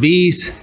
20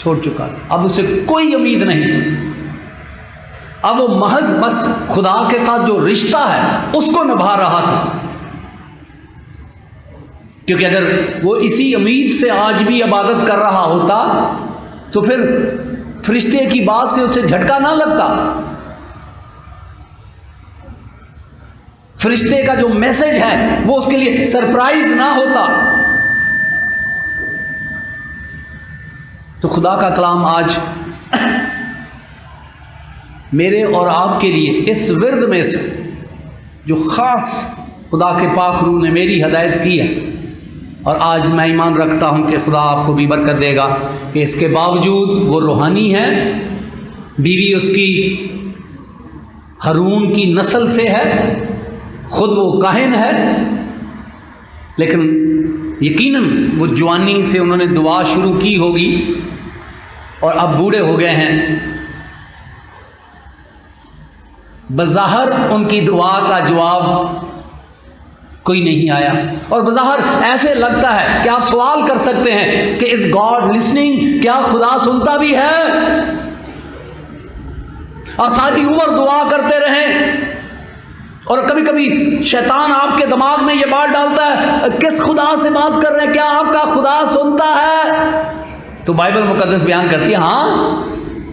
چھوڑ چکا تھا، اب اسے کوئی امید نہیں تھی، اب وہ محض بس خدا کے ساتھ جو رشتہ ہے اس کو نبھا رہا تھا، کیونکہ اگر وہ اسی امید سے آج بھی عبادت کر رہا ہوتا تو پھر فرشتے کی بات سے اسے جھٹکا نہ لگتا، فرشتے کا جو میسج ہے وہ اس کے لیے سرپرائز نہ ہوتا۔ تو خدا کا کلام آج میرے اور آپ کے لیے اس ورد میں سے جو خاص خدا کے پاک روح نے میری ہدایت کی ہے، اور آج میں ایمان رکھتا ہوں کہ خدا آپ کو بھی برکت دے گا کہ اس کے باوجود وہ روحانی ہے، بیوی اس کی ہارون کی نسل سے ہے، خود وہ کاہن ہے، لیکن یقیناً وہ جوانی سے انہوں نے دعا شروع کی ہوگی اور اب بوڑھے ہو گئے ہیں، بظاہر ان کی دعا کا جواب کوئی نہیں آیا، اور بظاہر ایسے لگتا ہے کہ آپ سوال کر سکتے ہیں کہ از گاڈ لسننگ، کیا خدا سنتا بھی ہے؟ اور ساری عمر دعا کرتے رہیں، اور کبھی کبھی شیطان آپ کے دماغ میں یہ بات ڈالتا ہے کس خدا سے بات کر رہے ہیں، کیا آپ کا خدا سنتا ہے؟ تو بائبل مقدس بیان کرتی ہے ہاں،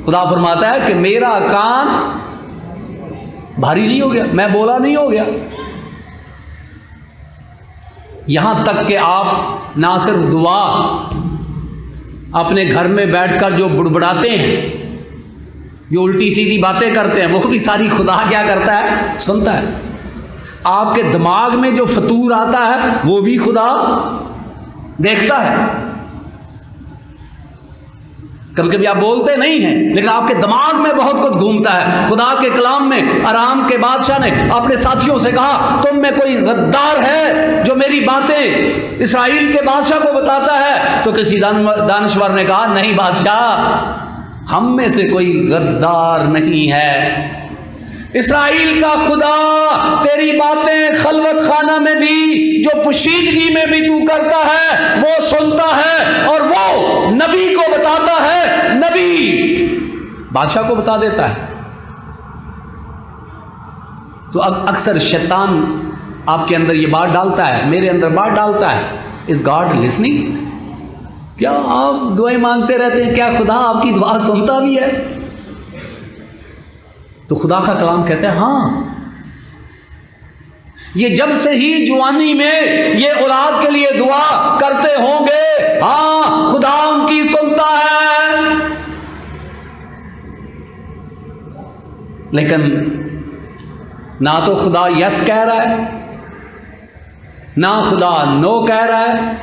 خدا فرماتا ہے کہ میرا کان بھاری نہیں ہو گیا، میں بولا نہیں ہو گیا۔ یہاں تک کہ آپ نہ صرف دعا اپنے گھر میں بیٹھ کر جو بڑبڑاتے ہیں، جو الٹی سیدھی باتیں کرتے ہیں، وہ بھی ساری خدا کیا کرتا ہے؟ سنتا ہے۔ آپ کے دماغ میں جو فطور آتا ہے وہ بھی خدا دیکھتا ہے۔ کبھی کبھی آپ بولتے نہیں ہیں لیکن آپ کے دماغ میں بہت کچھ گھومتا ہے۔ خدا کے کلام میں آرام کے بادشاہ نے اپنے ساتھیوں سے کہا تم میں کوئی غدار ہے جو میری باتیں اسرائیل کے بادشاہ کو بتاتا ہے؟ تو کسی دانشور نے کہا نہیں بادشاہ، ہم میں سے کوئی غدار نہیں ہے، اسرائیل کا خدا تیری باتیں خلوت خانہ میں بھی، جو پوشیدگی میں بھی تو کرتا ہے، وہ سنتا ہے اور وہ نبی کو بتاتا ہے، نبی بادشاہ کو بتا دیتا ہے۔ تو اکثر شیطان آپ کے اندر یہ بات ڈالتا ہے، میرے اندر بات ڈالتا ہے از گاڈ لسننگ، کیا آپ دعائیں مانگتے رہتے ہیں، کیا خدا آپ کی دعا سنتا بھی ہے؟ تو خدا کا کلام کہتا ہے ہاں، یہ جب سے ہی جوانی میں یہ اولاد کے لیے دعا کرتے ہوں گے، ہاں خدا ان کی سنتا ہے۔ لیکن نہ تو خدا یس کہہ رہا ہے، نہ خدا نو کہہ رہا ہے،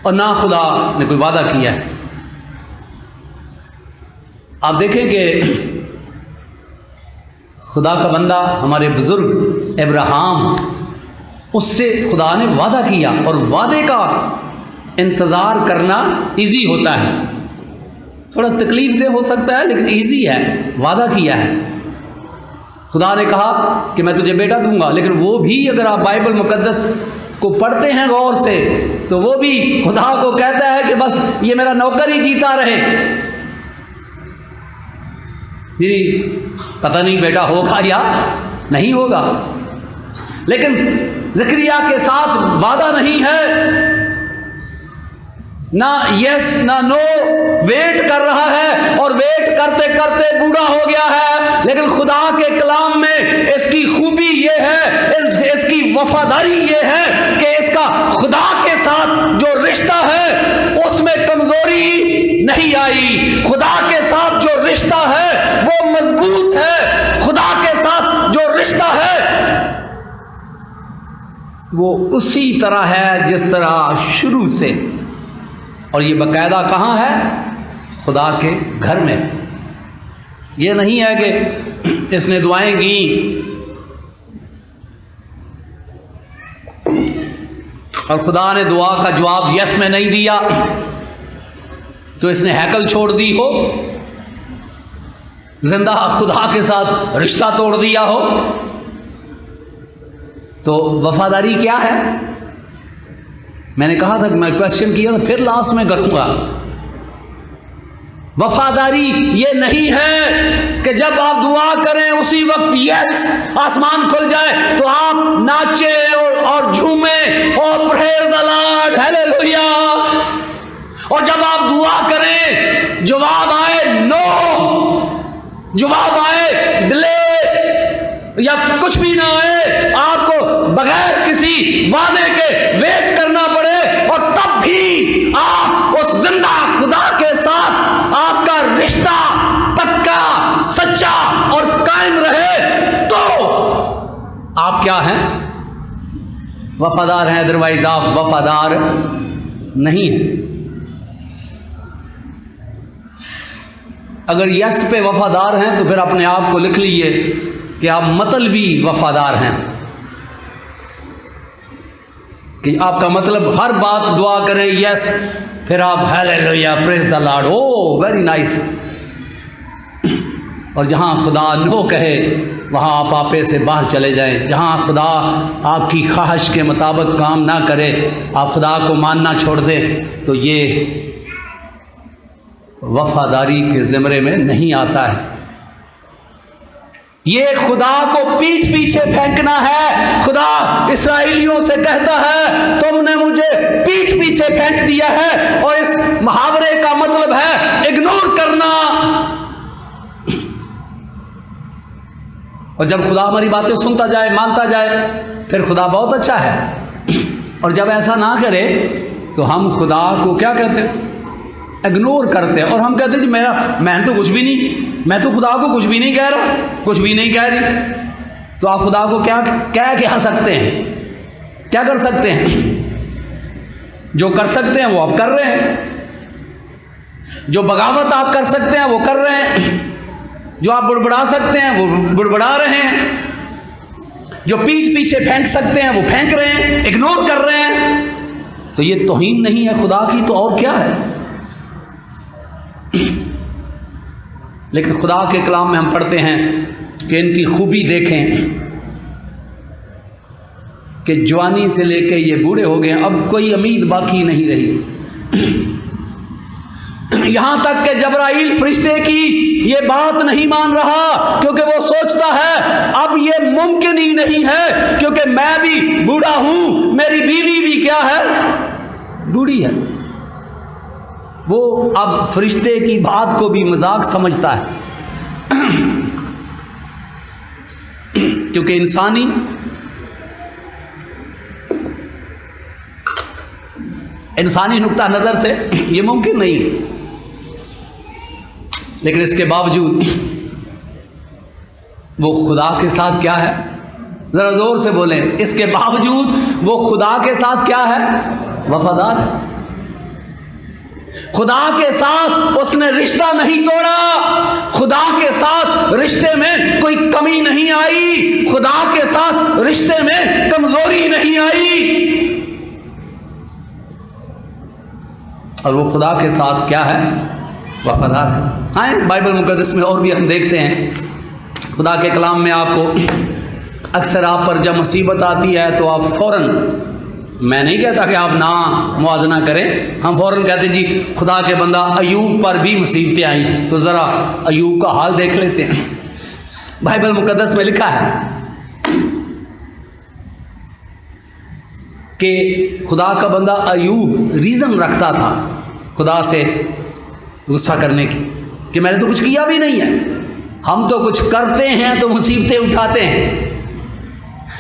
اور نہ خدا نے کوئی وعدہ کیا ہے۔ آپ دیکھیں کہ خدا کا بندہ ہمارے بزرگ ابراہیم، اس سے خدا نے وعدہ کیا، اور وعدے کا انتظار کرنا ایزی ہوتا ہے، تھوڑا تکلیف دہ ہو سکتا ہے لیکن ایزی ہے، وعدہ کیا ہے۔ خدا نے کہا کہ میں تجھے بیٹا دوں گا، لیکن وہ بھی اگر آپ بائبل مقدس کو پڑھتے ہیں غور سے تو وہ بھی خدا کو کہتا ہے کہ بس یہ میرا نوکر ہی جیتا رہے، جی پتہ نہیں بیٹا ہوگا یا نہیں ہوگا۔ لیکن زکریا کے ساتھ وعدہ نہیں ہے، نہ یس نہ نو، ویٹ کر رہا ہے، اور ویٹ کرتے کرتے بوڑھا ہو گیا ہے، لیکن خدا کے کلام میں اس کی خوبی یہ ہے، اس کی وفاداری یہ ہے کہ اس کا خدا کے ساتھ جو رشتہ ہے اس میں کمزوری نہیں آئی، خدا کے ساتھ جو رشتہ ہے وہ مضبوط ہے، خدا کے ساتھ جو رشتہ ہے وہ اسی طرح ہے جس طرح شروع سے، اور یہ باقاعدہ کہاں ہے؟ خدا کے گھر میں۔ یہ نہیں ہے کہ اس نے دعائیں گیں اور خدا نے دعا کا جواب یس میں نہیں دیا تو اس نے ہیکل چھوڑ دی ہو، زندہ خدا کے ساتھ رشتہ توڑ دیا ہو۔ تو وفاداری کیا ہے؟ میں نے کہا تھا کہ میں کویسچن کیا تھا، پھر لاسٹ میں کروں گا وفاداری یہ نہیں ہے کہ جب آپ دعا کریں اسی وقت یس آسمان کھل جائے تو آپ ناچیں اور جھومیں اور پریز دی لارڈ ہیلیلویا، اور جب آپ دعا کریں جواب آئے نو، جواب آئے ڈیلے یا کچھ بھی نہ آئے، آپ کو بغیر کسی وعدے کے ویٹ کرنا پڑے، اور تب بھی آپ اس زندہ خدا کے ساتھ آپ کا رشتہ پکا سچا اور قائم رہے، تو آپ کیا ہیں؟ وفادار ہیں، ادروائز آپ وفادار نہیں ہیں۔ اگر یس پہ وفادار ہیں تو پھر اپنے آپ کو لکھ لیجئے کہ آپ مطلبی وفادار ہیں، کہ آپ کا مطلب ہر بات دعا کریں یس، پھر آپ ہیلیلویا پریز دی لارڈ، او ویری نائس، اور جہاں خدا نو کہے وہاں آپ آپے سے باہر چلے جائیں، جہاں خدا آپ کی خواہش کے مطابق کام نہ کرے، آپ خدا کو ماننا چھوڑ دیں، تو یہ وفاداری کے زمرے میں نہیں آتا ہے۔ یہ خدا کو پیٹھ پیچھے پھینکنا ہے۔ خدا اسرائیلیوں سے کہتا ہے تم نے مجھے پیٹھ پیچھے پھینک دیا ہے، اور اس محاورے کا مطلب ہے اگنور کرنا۔ اور جب خدا ہماری باتیں سنتا جائے، مانتا جائے، پھر خدا بہت اچھا ہے، اور جب ایسا نہ کرے تو ہم خدا کو کیا کہتے ہیں؟ اگنور کرتے ہیں، اور ہم کہتے ہیں جی میں تو کچھ بھی نہیں، میں تو خدا کو کچھ بھی نہیں کہہ رہا، کچھ بھی نہیں کہہ رہی۔ تو آپ خدا کو کیا کہہ سکتے ہیں؟ کیا کر سکتے ہیں؟ جو کر سکتے ہیں وہ آپ کر رہے ہیں، جو بغاوت آپ کر سکتے ہیں وہ کر رہے ہیں، جو آپ بڑبڑا سکتے ہیں وہ بڑبڑا رہے ہیں، جو پیٹھ پیچھے پھینک سکتے ہیں وہ پھینک رہے ہیں، اگنور کر رہے ہیں۔ تو یہ توہین نہیں ہے خدا کی تو اور کیا ہے؟ لیکن خدا کے کلام میں ہم پڑھتے ہیں کہ ان کی خوبی دیکھیں کہ جوانی سے لے کے یہ بوڑھے ہو گئے، اب کوئی امید باقی نہیں رہی، یہاں تک کہ جبرائیل فرشتے کی یہ بات نہیں مان رہا، کیونکہ وہ سوچتا ہے اب یہ ممکن ہی نہیں ہے، کیونکہ میں بھی بوڑھا ہوں، میری بیوی بھی کیا ہے؟ بوڑھی ہے۔ وہ اب فرشتے کی بات کو بھی مذاق سمجھتا ہے، کیونکہ انسانی نقطہ نظر سے یہ ممکن نہیں ہے، لیکن اس کے باوجود وہ خدا کے ساتھ کیا ہے؟ ذرا زور سے بولیں، اس کے باوجود وہ خدا کے ساتھ کیا ہے؟ وفادار ہے۔ خدا کے ساتھ اس نے رشتہ نہیں توڑا، خدا کے ساتھ رشتے میں کوئی کمی نہیں آئی، خدا کے ساتھ رشتے میں کمزوری نہیں آئی، اور وہ خدا کے ساتھ کیا ہے؟ وفادار ہے۔ آئیں بائبل مقدس میں اور بھی ہم دیکھتے ہیں، خدا کے کلام میں آپ کو اکثر آپ پر جب مصیبت آتی ہے تو آپ فوراً، میں نہیں کہتا کہ آپ نہ موازنہ کریں، ہم فوراً کہتے ہیں جی خدا کے بندہ ایوب پر بھی مصیبتیں آئیں، تو ذرا ایوب کا حال دیکھ لیتے ہیں۔ بائبل مقدس میں لکھا ہے کہ خدا کا بندہ ایوب ریزن رکھتا تھا خدا سے غصہ کرنے کی کہ میں نے تو کچھ کیا بھی نہیں ہے، ہم تو کچھ کرتے ہیں تو مصیبتیں اٹھاتے ہیں،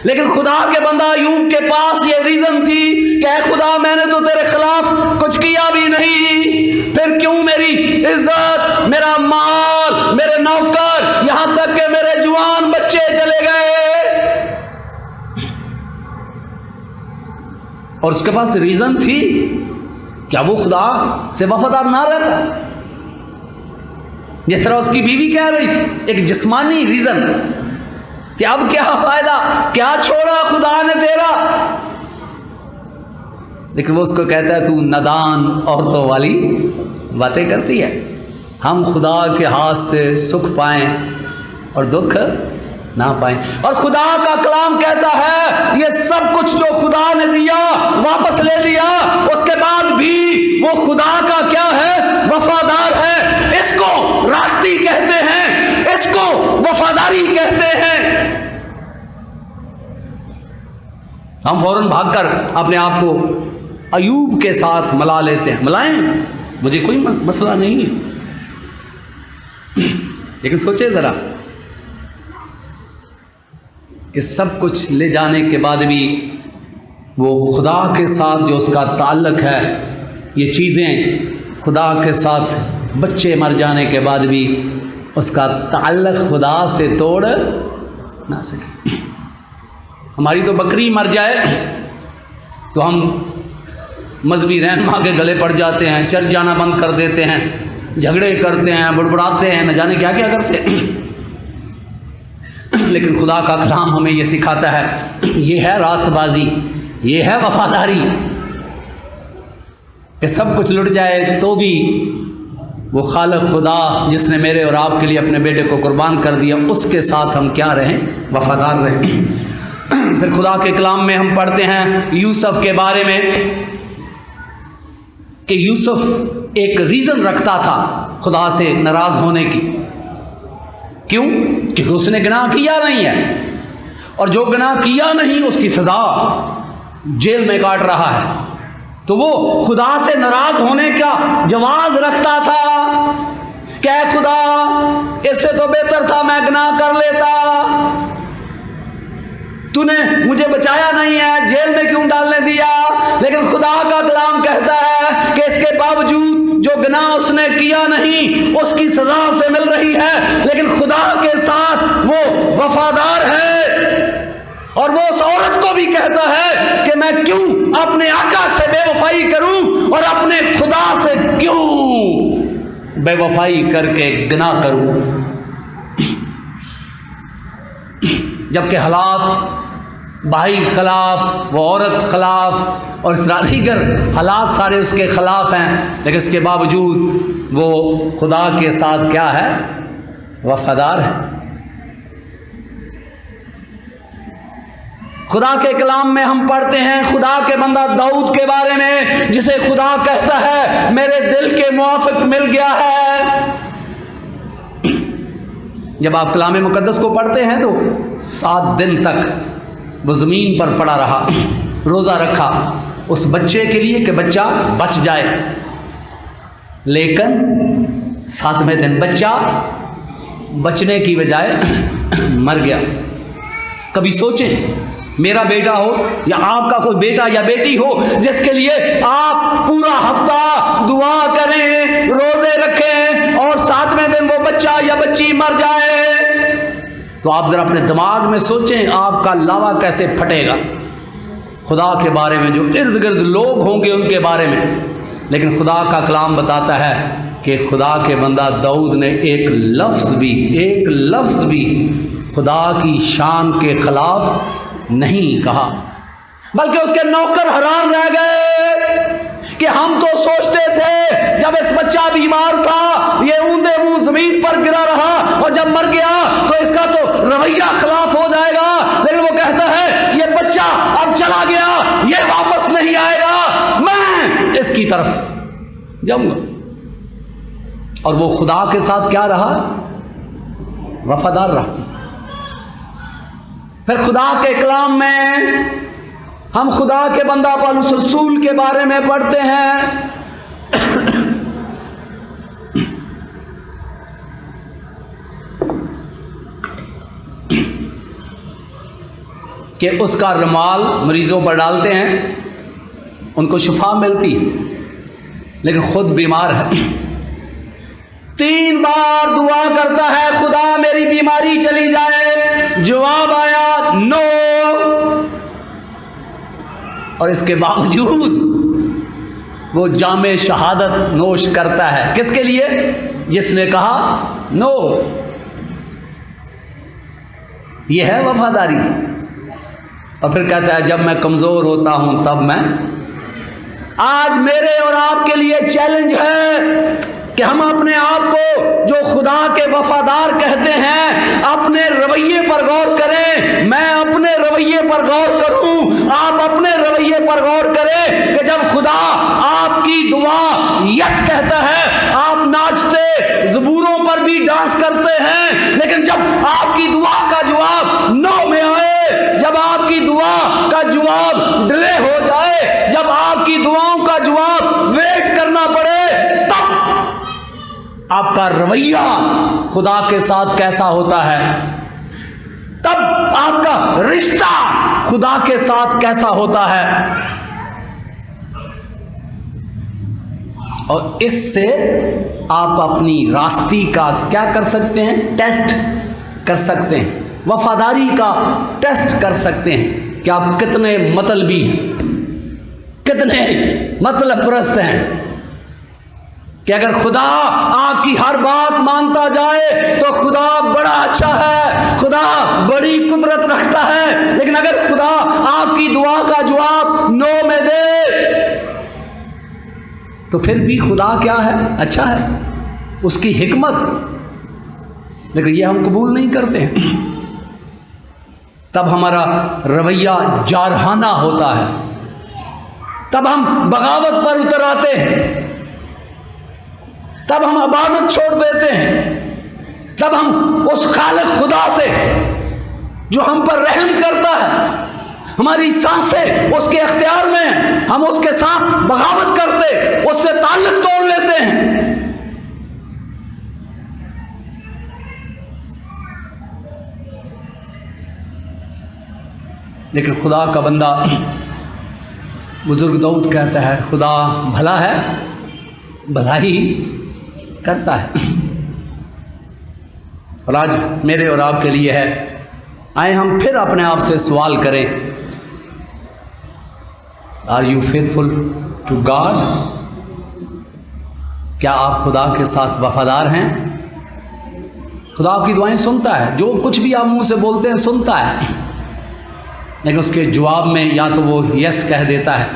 لیکن خدا کے بندہ ایوب کے پاس یہ ریزن تھی کہ اے خدا میں نے تو تیرے خلاف کچھ کیا بھی نہیں، پھر کیوں میری عزت، میرا مال، میرے نوکر، یہاں تک کہ میرے جوان بچے چلے گئے، اور اس کے پاس ریزن تھی، کیا وہ خدا سے وفادار نہ رہتا؟ جس طرح اس کی بیوی کہہ رہی تھی، ایک جسمانی ریزن کہ اب کیا فائدہ، کیا چھوڑا خدا نے تیرا، لیکن وہ اس کو کہتا ہے تو نادان عورتوں والی باتیں کرتی ہے۔ ہم خدا کے ہاتھ سے سکھ پائیں اور دکھ نہ پائیں، اور خدا کا کلام کہتا ہے یہ سب کچھ جو خدا نے دیا واپس لے لیا، اس کے بعد بھی وہ خدا کا کیا ہے؟ وفادار ہے۔ اس ہم فوراً بھاگ کر اپنے آپ کو ایوب کے ساتھ ملا لیتے ہیں. ملائیں، مجھے کوئی مسئلہ نہیں ہے. لیکن سوچیں ذرا کہ سب کچھ لے جانے کے بعد بھی وہ خدا کے ساتھ جو اس کا تعلق ہے، یہ چیزیں خدا کے ساتھ، بچے مر جانے کے بعد بھی اس کا تعلق خدا سے توڑ نہ سکے. ہماری تو بکری مر جائے تو ہم مذہبی رہنما کے گلے پڑ جاتے ہیں، چرچ جانا بند کر دیتے ہیں، جھگڑے کرتے ہیں، بڑبڑاتے ہیں، نہ جانے کیا کیا کرتے ہیں. لیکن خدا کا کلام ہمیں یہ سکھاتا ہے، یہ ہے راست بازی، یہ ہے وفاداری، کہ سب کچھ لٹ جائے تو بھی وہ خالق خدا جس نے میرے اور آپ کے لیے اپنے بیٹے کو قربان کر دیا، اس کے ساتھ ہم کیا رہیں؟ وفادار رہیں. پھر خدا کے کلام میں ہم پڑھتے ہیں یوسف کے بارے میں کہ یوسف ایک ریزن رکھتا تھا خدا سے ناراض ہونے کی. کیوں؟ کیونکہ اس نے گناہ کیا نہیں ہے، اور جو گناہ کیا نہیں اس کی سزا جیل میں کاٹ رہا ہے. تو وہ خدا سے ناراض ہونے کا جواز رکھتا تھا کہ اے خدا، اس سے تو بہتر تھا میں گناہ کر لیتا، تو نے مجھے بچایا نہیں ہے، جیل میں کیوں ڈالنے دیا. لیکن خدا کا کلام کہتا ہے کہ اس کے باوجود جو گناہ اس نے کیا نہیں اس کی سزا اسے مل رہی ہے، لیکن خدا کے ساتھ وہ وفادار ہے. اور وہ اس عورت کو بھی کہتا ہے کہ میں کیوں اپنے آقا سے بے وفائی کروں اور اپنے خدا سے کیوں بے وفائی کر کے گناہ کروں. جبکہ حالات بھائی خلاف، وہ عورت خلاف، اور اس طرح دیگر حالات سارے اس کے خلاف ہیں، لیکن اس کے باوجود وہ خدا کے ساتھ کیا ہے؟ وفادار ہے. خدا کے کلام میں ہم پڑھتے ہیں خدا کے بندہ داؤد کے بارے میں، جسے خدا کہتا ہے میرے دل کے موافق مل گیا ہے. جب آپ کلام مقدس کو پڑھتے ہیں تو 7 دن تک وہ زمین پر پڑا رہا، روزہ رکھا اس بچے کے لیے کہ بچہ بچ جائے. لیکن 7ویں دن بچہ بچنے کی بجائے مر گیا. کبھی سوچیں میرا بیٹا ہو یا آپ کا کوئی بیٹا یا بیٹی ہو جس کے لیے آپ پورا ہفتہ دعا کریں، روزے رکھیں، اور 7ویں دن وہ بچہ یا بچی مر جائے، تو آپ ذرا اپنے دماغ میں سوچیں آپ کا لاوا کیسے پھٹے گا خدا کے بارے میں، جو ارد گرد لوگ ہوں گے ان کے بارے میں. لیکن خدا کا کلام بتاتا ہے کہ خدا کے بندہ داؤد نے ایک لفظ بھی خدا کی شان کے خلاف نہیں کہا، بلکہ اس کے نوکر حیران رہ گئے کہ ہم تو سوچتے تھے جب اس بچہ بیمار تھا یہ اوندے منہ زمین پر گرا رہا، اور جب مر گیا تو اس کا تو رویہ خلاف ہو جائے گا. لیکن وہ کہتا ہے یہ بچہ اب چلا گیا، یہ واپس نہیں آئے گا، میں اس کی طرف جاؤں گا. اور وہ خدا کے ساتھ کیا رہا؟ وفادار رہا. پھر خدا کے کلام میں ہم خدا کے بندہ پولس رسول کے بارے میں پڑھتے ہیں کہ اس کا رومال مریضوں پر ڈالتے ہیں، ان کو شفا ملتی ہے، لیکن خود بیمار ہے. 3 بار دعا کرتا ہے خدا میری بیماری چلی جائے، جواب آیا نو. اور اس کے باوجود وہ جام شہادت نوش کرتا ہے. کس کے لیے؟ جس نے کہا نو. یہ ہے وفاداری. اور پھر کہتا ہے جب میں کمزور ہوتا ہوں تب میں. آج میرے اور آپ کے لیے چیلنج ہے کہ ہم اپنے آپ کو جو خدا کے وفادار کہتے ہیں اپنے رویے پر غور کریں. میں اپنے رویے پر غور کروں، آپ اپنے رویے پر غور کریں کہ جب خدا آپ کی دعا یس کہتا ہے آپ ناچتے، زبوروں پر بھی ڈانس کرتے ہیں، لیکن جب آپ کی دعا کا جواب نو میں آئے، جب آپ کی دعا کا جواب ڈیلے ہو جائے، جب آپ کی دعاؤں کا جواب ویٹ کرنا پڑے، تب آپ کا رویہ خدا کے ساتھ کیسا ہوتا ہے، تب آپ کا رشتہ خدا کے ساتھ کیسا ہوتا ہے۔ اور اس سے آپ اپنی راستی کا کیا کر سکتے ہیں؟ ٹیسٹ کر سکتے ہیں، وفاداری کا ٹیسٹ کر سکتے ہیں کہ آپ کتنے مطلبی ہیں، کتنے مطلب پرست ہیں، کہ اگر خدا آپ کی ہر بات مانتا جائے تو خدا بڑا اچھا ہے، خدا بڑی قدرت رکھتا ہے، لیکن اگر خدا آپ کی دعا کا جواب نو میں دے تو پھر بھی خدا کیا ہے؟ اچھا ہے، اس کی حکمت، لیکن یہ ہم قبول نہیں کرتے ہیں۔ تب ہمارا رویہ جارحانہ ہوتا ہے، تب ہم بغاوت پر اتر آتے ہیں، تب ہم عبادت چھوڑ دیتے ہیں، تب ہم اس خالق خدا سے جو ہم پر رحم کرتا ہے، ہماری سانسیں اس کے اختیار میں ہیں، ہم اس کے ساتھ بغاوت کرتے، اس سے تعلق توڑ لیتے ہیں۔ لیکن خدا کا بندہ بزرگ داؤد کہتا ہے خدا بھلا ہے، بھلائی کرتا ہے۔ اور آج میرے اور آپ کے لیے ہے، آئے ہم پھر اپنے آپ سے سوال کریں، are you faithful to God? کیا آپ خدا کے ساتھ وفادار ہیں؟ خدا آپ کی دعائیں سنتا ہے، جو کچھ بھی آپ منہ سے بولتے ہیں سنتا ہے، لیکن اس کے جواب میں یا تو وہ یس کہہ دیتا ہے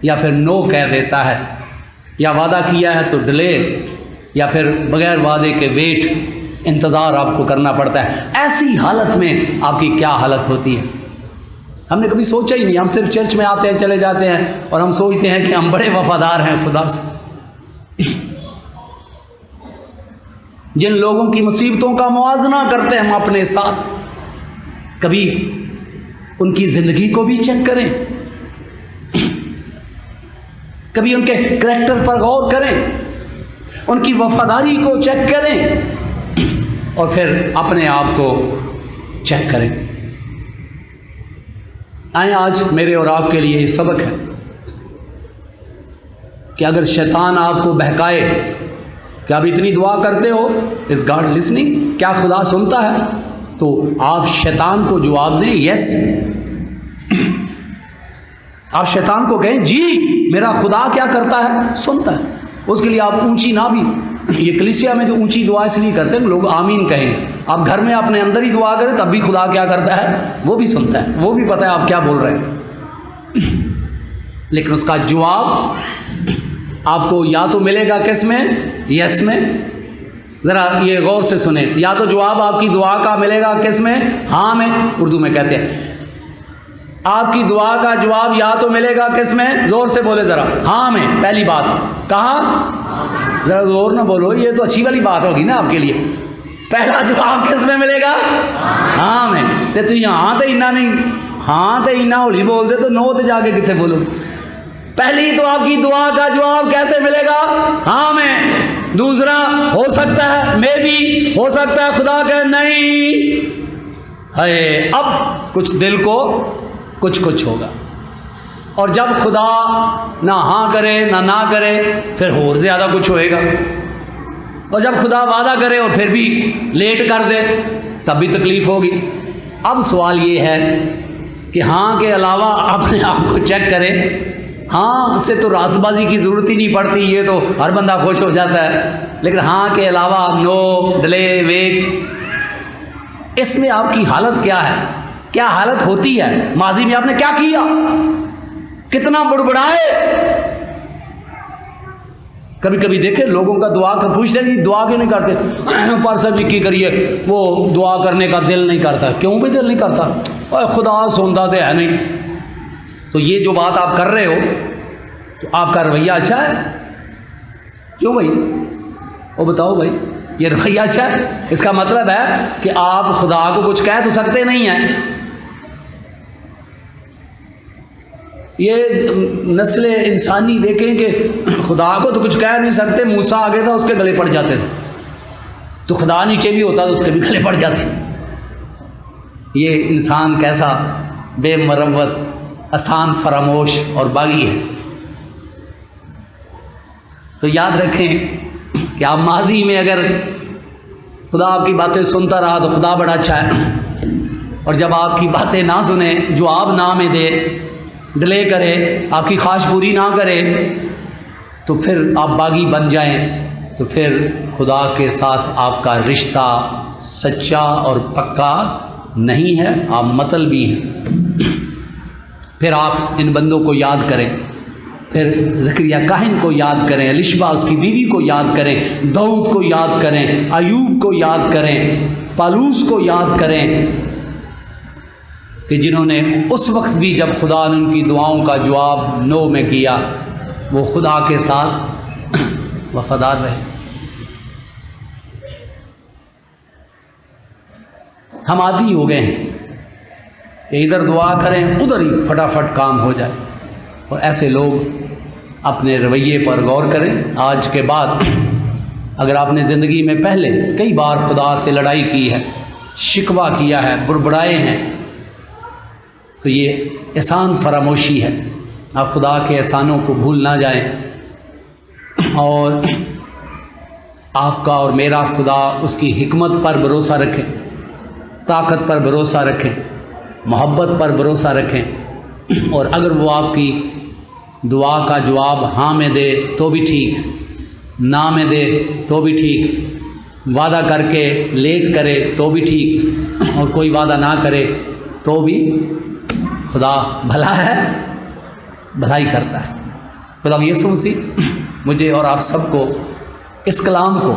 یا پھر نو کہہ دیتا ہے، یا وعدہ کیا ہے تو ڈیلے، یا پھر بغیر وعدے کے ویٹ، انتظار آپ کو کرنا پڑتا ہے۔ ایسی حالت میں آپ کی کیا حالت ہوتی ہے؟ ہم نے کبھی سوچا ہی نہیں، ہم صرف چرچ میں آتے ہیں چلے جاتے ہیں اور ہم سوچتے ہیں کہ ہم بڑے وفادار ہیں خدا سے۔ جن لوگوں کی مصیبتوں کا موازنہ کرتے ہیں ہم اپنے ساتھ، کبھی ان کی زندگی کو بھی چیک کریں، کبھی ان کے کریکٹر پر غور کریں، ان کی وفاداری کو چیک کریں، اور پھر اپنے آپ کو چیک کریں۔ آئیں آج میرے اور آپ کے لیے یہ سبق ہے کہ اگر شیطان آپ کو بہکائے کہ آپ اتنی دعا کرتے ہو، از گاڈ لسننگ؟ کیا خدا سنتا ہے؟ تو آپ شیطان کو جواب دیں یس۔ آپ شیطان کو کہیں جی میرا خدا کیا کرتا ہے؟ سنتا ہے۔ اس کے لیے آپ اونچی نہ بھی، یہ کلیسیا میں جو اونچی دعا اس لیے کرتے ہیں لوگ آمین کہیں، آپ گھر میں اپنے اندر ہی دعا کریں تب بھی خدا کیا کرتا ہے؟ وہ بھی سنتا ہے، وہ بھی پتہ ہے آپ کیا بول رہے ہیں، لیکن اس کا جواب آپ کو یا تو ملے گا کس میں؟ یس میں۔ ذرا یہ غور سے سنیں، یا تو جواب آپ کی دعا کا ملے گا کس میں؟ ہاں میں، اردو میں کہتے ہیں آپ کی دعا کا جواب یا تو ملے گا کس میں؟ زور سے بولے ذرا، ہاں میں۔ پہلی بات کہاں؟ ذرا زور نہ بولو، یہ تو اچھی والی بات ہوگی نا آپ کے لیے۔ پہلا جواب کس میں ملے گا؟ ہاں میں۔ تو یہاں تو اتنا نہیں، ہاں تو اتنا ہولی بول دے تو نو تو جا کے کتنے بولو گے؟ پہلی تو آپ کی دعا کا جواب کیسے ملے گا؟ ہاں میں۔ دوسرا ہو سکتا ہے میں بھی، ہو سکتا ہے خدا کہ نہیں ہے، اب کچھ دل کو کچھ ہوگا، اور جب خدا نہ ہاں کرے نہ کرے پھر اور زیادہ کچھ ہوئے گا، اور جب خدا وعدہ کرے اور پھر بھی لیٹ کر دے تب بھی تکلیف ہوگی۔ اب سوال یہ ہے کہ ہاں کے علاوہ اپنے آپ کو چیک کریں۔ ہاں سے تو راست بازی کی ضرورت ہی نہیں پڑتی، یہ تو ہر بندہ خوش ہو جاتا ہے، لیکن ہاں کے علاوہ نو، ڈیلے، ویٹ، اس میں آپ کی حالت کیا ہے؟ کیا حالت ہوتی ہے؟ ماضی میں آپ نے کیا کیا؟ کتنا بڑبڑائے؟ کبھی کبھی دیکھیں لوگوں کا دعا کا پوچھ رہے دعا کیوں نہیں کرتے؟ پر صاحب جی کی کریے، وہ دعا کرنے کا دل نہیں کرتا۔ کیوں بھی دل نہیں کرتا؟ خدا سنتا تو ہے نہیں۔ تو یہ جو بات آپ کر رہے ہو تو آپ کا رویہ اچھا ہے؟ کیوں بھائی؟ وہ بتاؤ بھائی، یہ رویہ اچھا ہے؟ اس کا مطلب ہے کہ آپ خدا کو کچھ کہہ تو سکتے نہیں ہیں، یہ نسل انسانی دیکھیں کہ خدا کو تو کچھ کہہ نہیں سکتے، موسیٰ آگے تھا اس کے گلے پڑ جاتے تھے، تو خدا نیچے بھی ہوتا تو اس کے بھی گلے پڑ جاتے۔ یہ انسان کیسا بے مروت، آسان فراموش اور باغی ہے۔ تو یاد رکھیں کہ آپ ماضی میں اگر خدا آپ کی باتیں سنتا رہا تو خدا بڑا اچھا ہے، اور جب آپ کی باتیں نہ سنے، جواب نہ میں دے، ڈیلے کرے، آپ کی خواہش پوری نہ کرے، تو پھر آپ باغی بن جائیں، تو پھر خدا کے ساتھ آپ کا رشتہ سچا اور پکا نہیں ہے، آپ مطلبی ہیں۔ پھر آپ ان بندوں کو یاد کریں، پھر زکریا کاہن کو یاد کریں، الشبا اس کی بیوی کو یاد کریں، داؤد کو یاد کریں، ایوب کو یاد کریں، پالوس کو یاد کریں، کہ جنہوں نے اس وقت بھی جب خدا نے ان کی دعاؤں کا جواب نو میں کیا، وہ خدا کے ساتھ وفادار رہے۔ ہم عادی ہو گئے ہیں کہ ادھر دعا کریں ادھر ہی فٹافٹ کام ہو جائے، اور ایسے لوگ اپنے رویے پر غور کریں۔ آج کے بعد اگر آپ نے زندگی میں پہلے کئی بار خدا سے لڑائی کی ہے، شکوہ کیا ہے، بڑبڑائے ہیں، تو یہ احسان فراموشی ہے۔ آپ خدا کے احسانوں کو بھول نہ جائیں، اور آپ کا اور میرا خدا اس کی حکمت پر بھروسہ رکھیں، طاقت پر بھروسہ رکھیں، محبت پر بھروسہ رکھیں، اور اگر وہ آپ کی دعا کا جواب ہاں میں دے تو بھی ٹھیک، نہ میں دے تو بھی ٹھیک، وعدہ کر کے لیٹ کرے تو بھی ٹھیک، اور کوئی وعدہ نہ کرے تو بھی خدا بھلا ہے، بھلائی کرتا ہے۔ خدا یسوع مسیح مجھے اور آپ سب کو اس کلام کو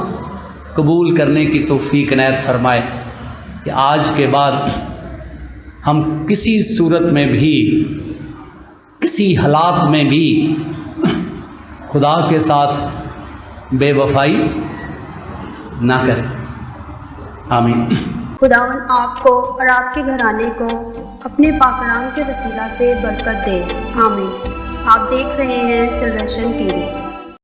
قبول کرنے کی توفیق عنایت فرمائے کہ آج کے بعد ہم کسی صورت میں بھی، کسی حالات میں بھی خدا کے ساتھ بے وفائی نہ کریں۔ آمین۔ خداوند آپ کو اور آپ کے گھرانے کو اپنے پاک کلام کے وسیلہ سے برکت دے۔ آمین۔ آپ دیکھ رہے ہیں سلویشن ٹی وی۔